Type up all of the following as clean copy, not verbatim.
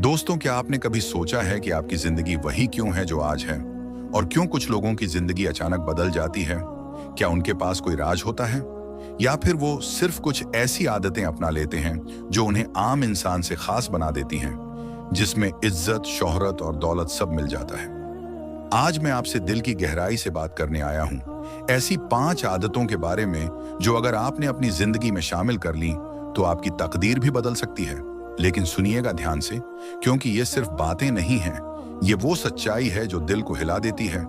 दोस्तों, क्या आपने कभी सोचा है कि आपकी जिंदगी वही क्यों है जो आज है? और क्यों कुछ लोगों की जिंदगी अचानक बदल जाती है? क्या उनके पास कोई राज होता है? या फिर वो सिर्फ कुछ ऐसी आदतें अपना लेते हैं जो उन्हें आम इंसान से खास बना देती हैं, जिसमें इज्जत, शोहरत और दौलत सब मिल जाता है? आज मैं आपसे दिल की गहराई से बात करने आया हूं, ऐसी 5 आदतों के बारे में जो अगर आपने अपनी जिंदगी में शामिल कर ली तो आपकी तकदीर भी बदल सकती है। लेकिन सुनिएगा ध्यान से, क्योंकि ये सिर्फ बातें नहीं हैं, ये वो सच्चाई है जो दिल को हिला देती है।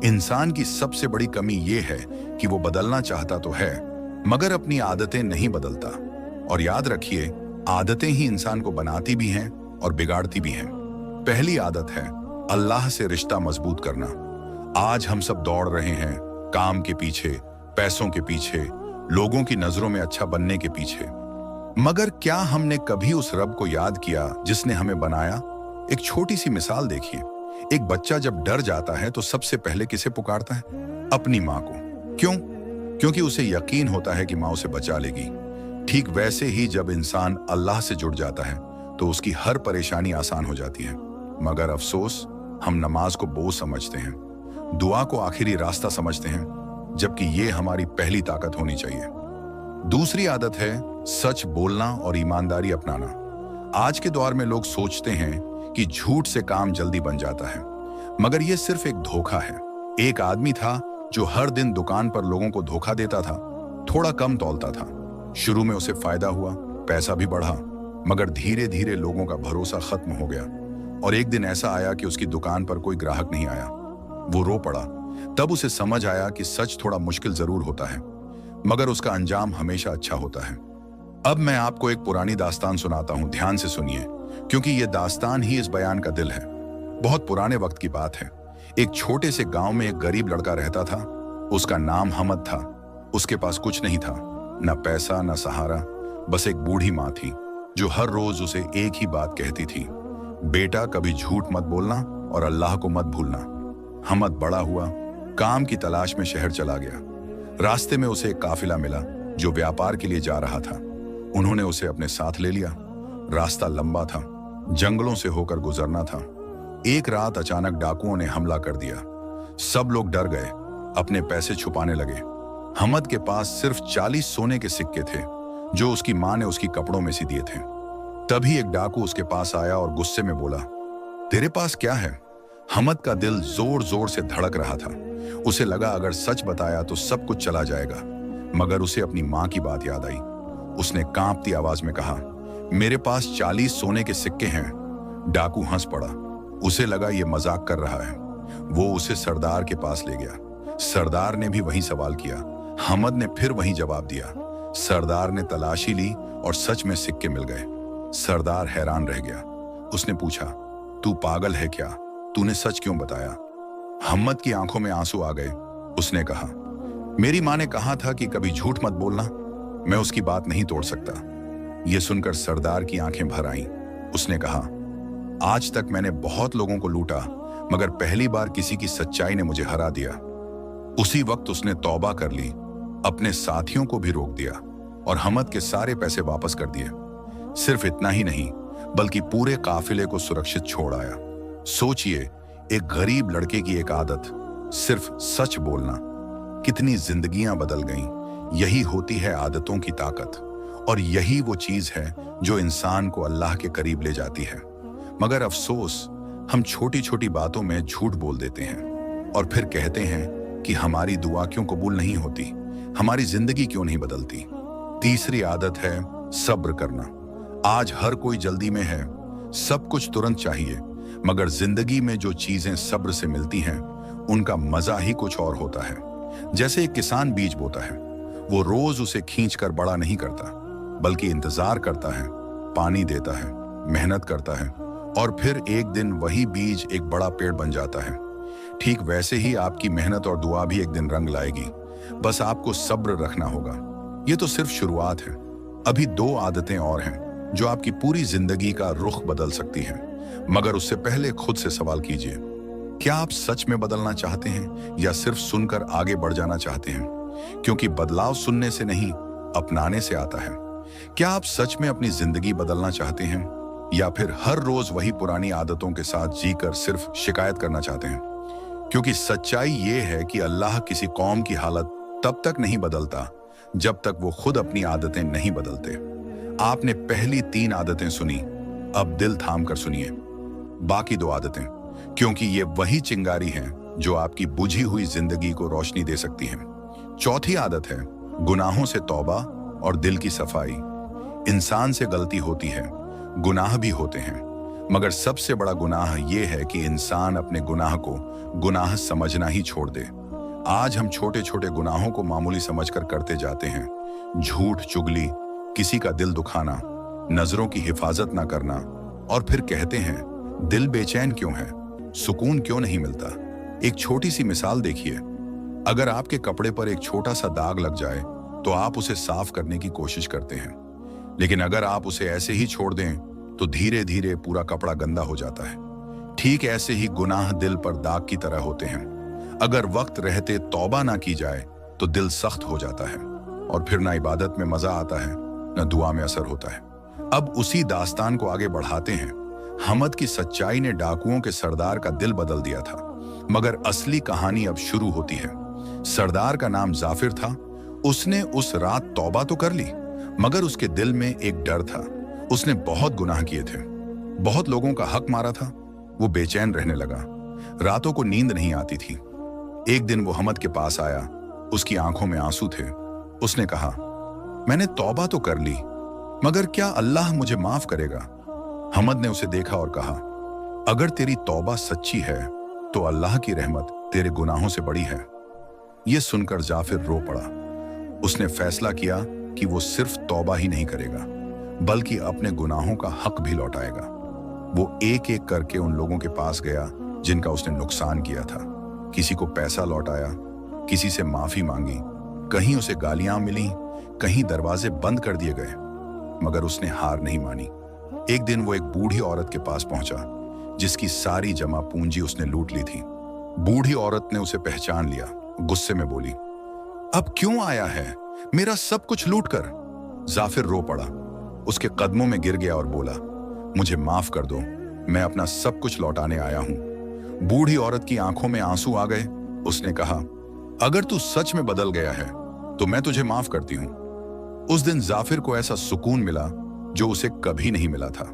इंसान की सबसे बड़ी कमी ये है कि वो बदलना चाहता तो है, मगर अपनी आदतें नहीं बदलता। और याद रखिए, आदतें ही इंसान को बनाती भी हैं और बिगाड़ती भी हैं। पहली आदत है अल्लाह से रिश्ता मजबूत करना। आज हम सब दौड़ रहे हैं काम के पीछे, पैसों के पीछे, लोगों की नजरों में अच्छा बनने के पीछे, मगर क्या हमने कभी उस रब को याद किया जिसने हमें बनाया? एक छोटी सी मिसाल देखिए। एक बच्चा जब डर जाता है तो सबसे पहले किसे पुकारता है? अपनी माँ को। क्यों? क्योंकि उसे यकीन होता है कि माँ उसे बचा लेगी। ठीक वैसे ही जब इंसान अल्लाह से जुड़ जाता है तो उसकी हर परेशानी आसान हो जाती है। मगर अफसोस, हम नमाज को बोझ समझते हैं, दुआ को आखिरी रास्ता समझते हैं, जबकि ये हमारी पहली ताकत होनी चाहिए। दूसरी आदत है सच बोलना और ईमानदारी अपनाना। आज के दौर में लोग सोचते हैं कि झूठ से काम जल्दी बन जाता है, मगर यह सिर्फ एक धोखा है। एक आदमी था जो हर दिन दुकान पर लोगों को धोखा देता था, थोड़ा कम तौलता था। शुरू में उसे फायदा हुआ, पैसा भी बढ़ा, मगर धीरे धीरे लोगों का भरोसा खत्म हो गया। और एक दिन ऐसा आया कि उसकी दुकान पर कोई ग्राहक नहीं आया। वो रो पड़ा। तब उसे समझ आया कि सच थोड़ा मुश्किल जरूर होता है, मगर उसका अंजाम हमेशा अच्छा होता है। अब मैं आपको एक पुरानी दास्तान सुनाता हूं, ध्यान से सुनिए, क्योंकि यह दास्तान ही इस बयान का दिल है। बहुत पुराने वक्त की बात है। एक छोटे से गांव में एक गरीब लड़का रहता था। उसका नाम हमद था। उसके पास कुछ नहीं था, न पैसा न सहारा, बस एक बूढ़ी माँ थी जो हर रोज उसे एक ही बात कहती थी, बेटा कभी झूठ मत बोलना और अल्लाह को मत भूलना। हमद बड़ा हुआ, काम की तलाश में शहर चला गया। रास्ते में उसे एक काफिला मिला जो व्यापार के लिए जा रहा था। उन्होंने उसे अपने साथ ले लिया। रास्ता लंबा था, जंगलों से होकर गुजरना था। एक रात अचानक डाकुओं ने हमला कर दिया। सब लोग डर गए, अपने पैसे छुपाने लगे। हमद के पास सिर्फ 40 सोने के सिक्के थे जो उसकी माँ ने उसकी कपड़ों में सी दिए थे। तभी एक डाकू उसके पास आया और गुस्से में बोला, तेरे पास क्या है? हमद का दिल जोर जोर से धड़क रहा था। उसे लगा अगर सच बताया तो सब कुछ चला जाएगा, मगर उसे अपनी माँ की बात याद आई। उसने कांपती आवाज में कहा, मेरे पास 40 सोने के सिक्के हैं। डाकू हंस पड़ा। उसे लगा ये मजाक कर रहा है। वो उसे सरदार के पास ले गया। सरदार ने भी वही सवाल किया। हमद ने फिर वही जवाब दिया। सरदार ने तलाशी ली और सच में सिक्के मिल गए। सरदार हैरान रह गया। उसने पूछा, तू पागल है क्या? तूने सच क्यों बताया? हमद की आंखों में आंसू आ गए। उसने कहा, मेरी माँ ने कहा था कि कभी झूठ मत बोलना, मैं उसकी बात नहीं तोड़ सकता। यह सुनकर सरदार की आंखें भर आईं। उसने कहा, आज तक मैंने बहुत लोगों को लूटा, मगर पहली बार किसी की सच्चाई ने मुझे हरा दिया। उसी वक्त उसने तौबा कर ली, अपने साथियों को भी रोक दिया और हमद के सारे पैसे वापस कर दिए। सिर्फ इतना ही नहीं, बल्कि पूरे काफिले को सुरक्षित छोड़ आया। सोचिए, एक गरीब लड़के की एक आदत, सिर्फ सच बोलना, कितनी जिंदगियां बदल गईं। यही होती है आदतों की ताकत, और यही वो चीज है जो इंसान को अल्लाह के करीब ले जाती है। मगर अफसोस, हम छोटी छोटी बातों में झूठ बोल देते हैं और फिर कहते हैं कि हमारी दुआ क्यों कबूल नहीं होती, हमारी जिंदगी क्यों नहीं बदलती। तीसरी आदत है सब्र करना। आज हर कोई जल्दी में है, सब कुछ तुरंत चाहिए, मगर जिंदगी में जो चीजें सब्र से मिलती हैं उनका मजा ही कुछ और होता है। जैसे एक किसान बीज बोता है, वो रोज उसे खींचकर बड़ा नहीं करता, बल्कि इंतजार करता है, पानी देता है, मेहनत करता है, और फिर एक दिन वही बीज एक बड़ा पेड़ बन जाता है। ठीक वैसे ही आपकी मेहनत और दुआ भी एक दिन रंग लाएगी, बस आपको सब्र रखना होगा। ये तो सिर्फ शुरुआत है। अभी 2 आदतें और हैं जो आपकी पूरी जिंदगी का रुख बदल सकती हैं, मगर उससे पहले खुद से सवाल कीजिए, क्या आप सच में बदलना चाहते हैं या सिर्फ सुनकर आगे बढ़ जाना चाहते हैं? क्योंकि बदलाव सुनने से नहीं, अपनाने से आता है। क्या आप सच में अपनी जिंदगी बदलना चाहते हैं? या फिर हर रोज वही पुरानी आदतों के साथ जीकर सिर्फ शिकायत करना चाहते हैं? क्योंकि सच्चाई ये है कि अल्लाह किसी कौम की हालत तब तक नहीं बदलता जब तक वो खुद अपनी आदतें नहीं बदलते। आपने पहली 3 आदतें सुनी, अब दिल थाम कर सुनिए बाकी 2 आदतें, क्योंकि ये वही चिंगारी हैं जो आपकी बुझी हुई जिंदगी को रोशनी दे सकती हैं। चौथी आदत है गुनाहों से तौबा और दिल की सफाई। इंसान से गलती होती है, गुनाह भी होते हैं, मगर सबसे बड़ा गुनाह यह है कि इंसान अपने गुनाह को गुनाह समझना ही छोड़ दे। आज हम छोटे छोटे गुनाहों को मामूली समझकर करते जाते हैं। झूठ, चुगली, किसी का दिल दुखाना, नजरों की हिफाजत ना करना, और फिर कहते हैं दिल बेचैन क्यों है, सुकून क्यों नहीं मिलता। एक छोटी सी मिसाल देखिए, अगर आपके कपड़े पर एक छोटा सा दाग लग जाए तो आप उसे साफ करने की कोशिश करते हैं, लेकिन अगर आप उसे ऐसे ही छोड़ दें तो धीरे धीरे पूरा कपड़ा गंदा हो जाता है। ठीक ऐसे ही गुनाह दिल पर दाग की तरह होते हैं। अगर वक्त रहते तौबा ना की जाए तो दिल सख्त हो जाता है और फिर ना इबादत में मजा आता है, ना दुआ में असर होता है। अब उसी दास्तान को आगे बढ़ाते हैं। हमद की सच्चाई ने डाकुओं के सरदार का दिल बदल दिया था, मगर असली कहानी अब शुरू होती है। सरदार का नाम जाफिर था। उसने उस रात तौबा तो कर ली, मगर उसके दिल में एक डर था। उसने बहुत गुनाह किए थे, बहुत लोगों का हक मारा था। वो बेचैन रहने लगा, रातों को नींद नहीं आती थी। एक दिन वो हमद के पास आया, उसकी आंखों में आंसू थे। उसने कहा, मैंने तौबा तो कर ली, मगर क्या अल्लाह मुझे माफ करेगा? हमद ने उसे देखा और कहा, अगर तेरी तौबा सच्ची है तो अल्लाह की रहमत तेरे गुनाहों से बड़ी है। यह सुनकर जाफिर रो पड़ा। उसने फैसला किया कि वो सिर्फ तौबा ही नहीं करेगा, बल्कि अपने गुनाहों का हक भी लौटाएगा। वो एक एक करके उन लोगों के पास गया जिनका उसने नुकसान किया था। किसी को पैसा लौटाया, किसी से माफी मांगी, कहीं उसे गालियां मिली, कहीं दरवाजे बंद कर दिए गए, मगर उसने हार नहीं मानी। एक दिन वो एक बूढ़ी औरत के पास पहुंचा जिसकी सारी जमा पूंजी उसने लूट ली थी। बूढ़ी औरत ने उसे पहचान लिया, गुस्से में बोली, अब क्यों आया है मेरा सब कुछ लूट कर? जाफिर रो पड़ा, उसके कदमों में गिर गया और बोला, मुझे माफ कर दो, मैं अपना सब कुछ लौटाने आया हूं। बूढ़ी औरत की आंखों में आंसू आ गए। उसने कहा, अगर तू सच में बदल गया है तो मैं तुझे माफ करती हूं। उस दिन जाफिर को ऐसा सुकून मिला जो उसे कभी नहीं मिला था।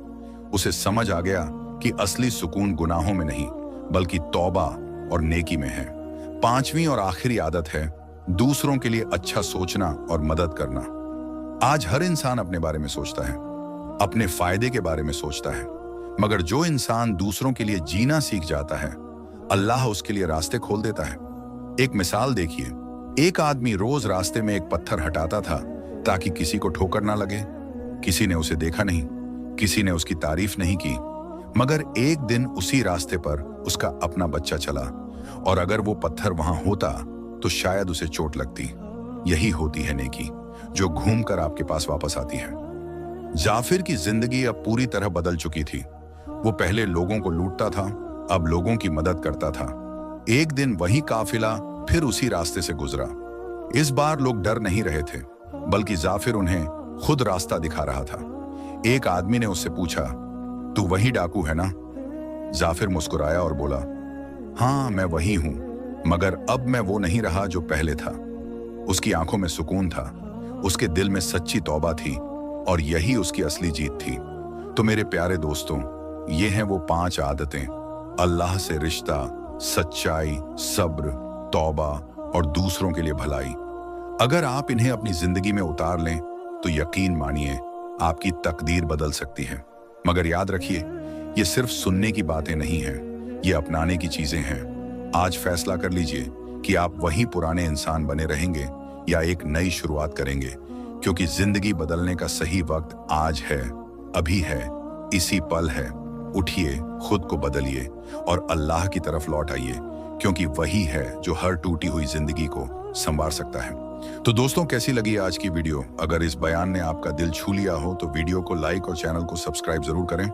उसे समझ आ गया कि असली सुकून गुनाहों में नहीं, बल्कि तौबा और नेकी में है। 5वीं और आखिरी आदत है दूसरों के लिए अच्छा सोचना और मदद करना। आज हर इंसान अपने बारे में सोचता है, अपने फायदे के बारे में सोचता है, मगर जो इंसान दूसरों के लिए जीना सीख जाता है, अल्लाह उसके लिए रास्ते खोल देता है। एक मिसाल देखिए, एक आदमी रोज रास्ते में एक पत्थर हटाता था ताकि किसी को ठोकर ना लगे। किसी ने उसे देखा नहीं, किसी ने उसकी तारीफ नहीं की, मगर एक दिन उसी रास्ते पर उसका अपना बच्चा चला, और अगर वो पत्थर वहां होता तो शायद उसे चोट लगती। यही होती है नेकी, जो घूमकर आपके पास वापस आती है। जाफिर की जिंदगी अब पूरी तरह बदल चुकी थी। वो पहले लोगों को लूटता था, अब लोगों की मदद करता था। एक दिन वही काफिला फिर उसी रास्ते से गुजरा। इस बार लोग डर नहीं रहे थे, बल्कि जाफिर उन्हें खुद रास्ता दिखा रहा था। एक आदमी ने उससे पूछा, तू वही डाकू है ना? जाफिर मुस्कुराया और बोला, हाँ मैं वही हूं, मगर अब मैं वो नहीं रहा जो पहले था। उसकी आंखों में सुकून था, उसके दिल में सच्ची तौबा थी, और यही उसकी असली जीत थी। तो मेरे प्यारे दोस्तों, ये हैं वो 5 आदतें, अल्लाह से रिश्ता, सच्चाई, सब्र, तौबा और दूसरों के लिए भलाई। अगर आप इन्हें अपनी जिंदगी में उतार लें तो यकीन मानिए आपकी तकदीर बदल सकती है। मगर याद रखिए, ये सिर्फ सुनने की बातें नहीं हैं, ये अपनाने की चीजें हैं। आज फैसला कर लीजिए कि आप वही पुराने इंसान बने रहेंगे या एक नई शुरुआत करेंगे, क्योंकि जिंदगी बदलने का सही वक्त आज है, अभी है, इसी पल है। उठिए, खुद को बदलिए और अल्लाह की तरफ लौट आइए, क्योंकि वही है जो हर टूटी हुई जिंदगी को संवार सकता है। तो दोस्तों, कैसी लगी आज की वीडियो? अगर इस बयान ने आपका दिल छू लिया हो तो वीडियो को लाइक और चैनल को सब्सक्राइब जरूर करें।